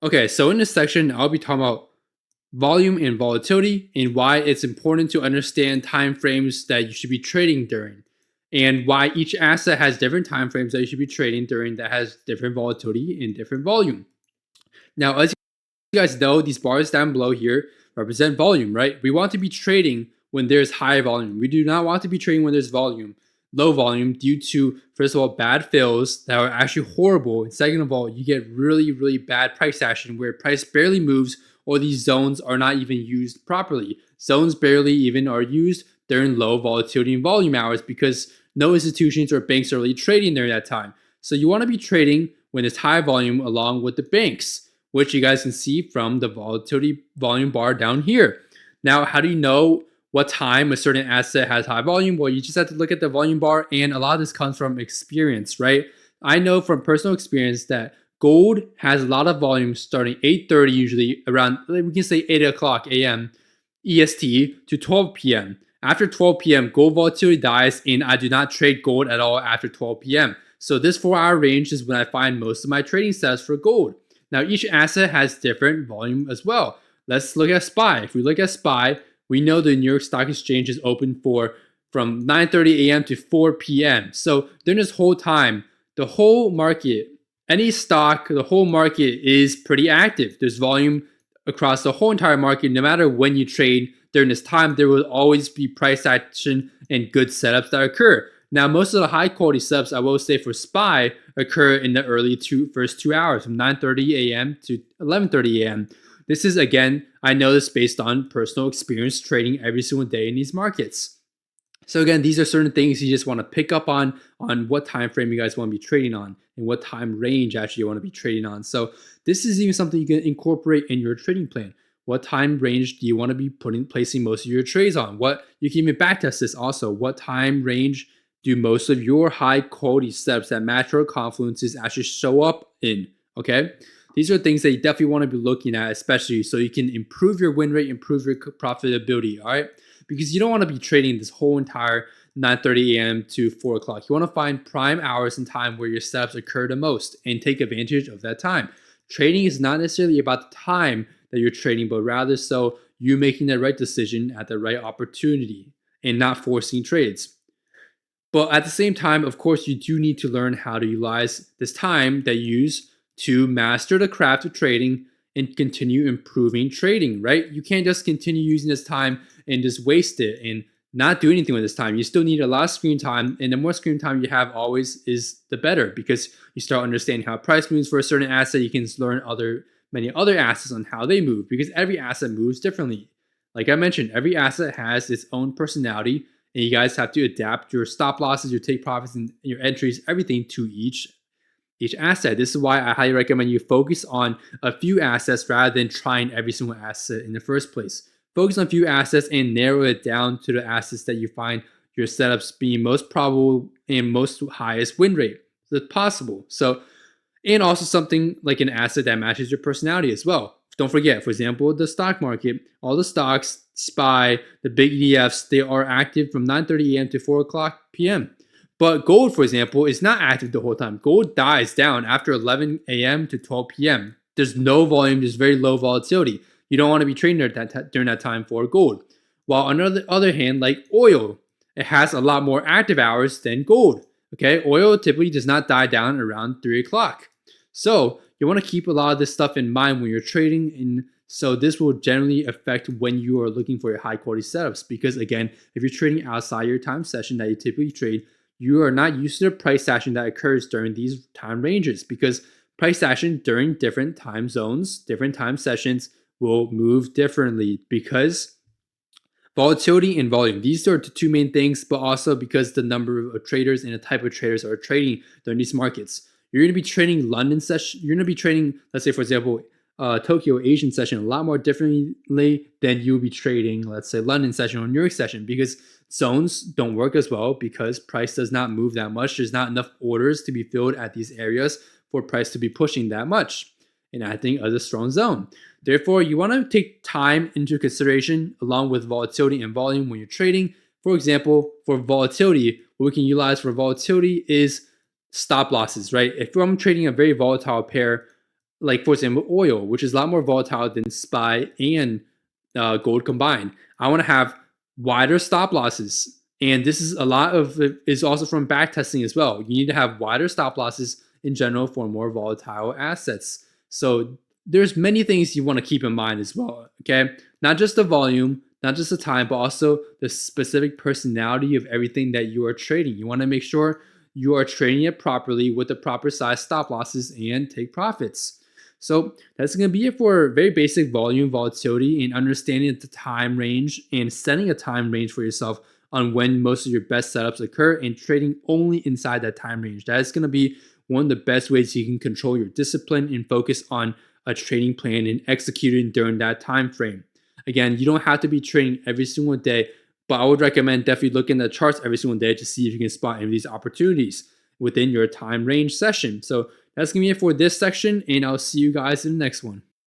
Okay, so in this section, I'll be talking about volume and volatility and why it's important to understand time frames that you should be trading during and why each asset has different time frames that you should be trading during that has different volatility and different volume. Now, as you guys know, these bars down below here represent volume, right? We want to be trading when there's high volume. We do not want to be trading when there's low volume, due to, first of all, bad fills that are actually horrible. And second of all, you get really, really bad price action where price barely moves or these zones are not even used properly. Zones barely even are used during low volatility and volume hours because no institutions or banks are really trading during that time. So you want to be trading when it's high volume along with the banks, which you guys can see from the volatility volume bar down here. Now, how do you know what time a certain asset has high volume? Well, you just have to look at the volume bar, and a lot of this comes from experience, right? I know from personal experience that gold has a lot of volume starting 8:30, usually around, we can say 8 o'clock a.m. EST to 12 p.m. After 12 p.m., gold volatility dies, and I do not trade gold at all after 12 p.m. So this 4-hour range is when I find most of my trading setups for gold. Now, each asset has different volume as well. Let's look at SPY. If we look at SPY, we know the New York Stock Exchange is open from 9:30 a.m. to 4 p.m. So during this whole time, the whole market, any stock, the whole market is pretty active. There's volume across the whole entire market. No matter when you trade during this time, there will always be price action and good setups that occur. Now, most of the high quality setups, I will say for SPY, occur in the first 2 hours from 9:30 a.m. to 11:30 a.m. This is, again, I know this based on personal experience trading every single day in these markets. So again, these are certain things you just want to pick up on what time frame you guys want to be trading on and what time range actually you want to be trading on. So this is even something you can incorporate in your trading plan. What time range do you want to be placing most of your trades on? What you can even backtest this also. What time range do most of your high quality steps that match your confluences actually show up in? Okay, these are things that you definitely want to be looking at, especially so you can improve your win rate, improve your profitability. All right, because you don't want to be trading this whole entire 9:30 a.m. to 4 o'clock. You want to find prime hours and time where your steps occur the most and take advantage of that time. Trading is not necessarily about the time that you're trading, but rather so you making the right decision at the right opportunity and not forcing trades. But at the same time, of course, you do need to learn how to utilize this time that you use to master the craft of trading and continue improving trading, right? You can't just continue using this time and just waste it and not do anything with this time. You still need a lot of screen time, and the more screen time you have always is the better, because you start understanding how price moves for a certain asset. You can learn many other assets on how they move, because every asset moves differently. Like I mentioned, every asset has its own personality, and you guys have to adapt your stop losses, your take profits, and your entries, everything to each asset. This is why I highly recommend you focus on a few assets rather than trying every single asset in the first place. Focus on a few assets and narrow it down to the assets that you find your setups being most probable and most highest win rate that's possible. So, and also something like an asset that matches your personality as well. Don't forget, for example, the stock market, all the stocks, SPY, the big ETFs, they are active from 9:30 a.m. to 4 o'clock p.m. But gold, for example, is not active the whole time. Gold dies down after 11 a.m. to 12 p.m. There's no volume, there's very low volatility. You don't want to be trading during that time for gold. While on the other hand, like oil, it has a lot more active hours than gold. Okay, oil typically does not die down around 3 o'clock. So you want to keep a lot of this stuff in mind when you're trading. And so this will generally affect when you are looking for your high quality setups. Because again, if you're trading outside your time session that you typically trade, you are not used to the price action that occurs during these time ranges, because price action during different time zones, different time sessions will move differently, because volatility and volume, these are the two main things, but also because the number of traders and the type of traders are trading during these markets. You're going to be trading London session. You're going to be trading, let's say, for example, Tokyo Asian session a lot more differently than you'll be trading, let's say, London session or New York session, because zones don't work as well, because price does not move that much. There's not enough orders to be filled at these areas for price to be pushing that much and acting as a strong zone. Therefore, you want to take time into consideration along with volatility and volume when you're trading. For example, for volatility, what we can utilize for volatility is stop losses, right? If I'm trading a very volatile pair, like for example, oil, which is a lot more volatile than SPY and gold combined. I want to have wider stop losses. And this is a lot of it is also from back testing as well. You need to have wider stop losses in general for more volatile assets. So there's many things you want to keep in mind as well. Okay. Not just the volume, not just the time, but also the specific personality of everything that you are trading. You want to make sure you are trading it properly with the proper size stop losses and take profits. So that's going to be it for very basic volume volatility and understanding the time range and setting a time range for yourself on when most of your best setups occur and trading only inside that time range. That is going to be one of the best ways you can control your discipline and focus on a trading plan and executing during that time frame. Again, you don't have to be trading every single day, but I would recommend definitely looking at the charts every single day to see if you can spot any of these opportunities within your time range session. So that's going to be it for this section, and I'll see you guys in the next one.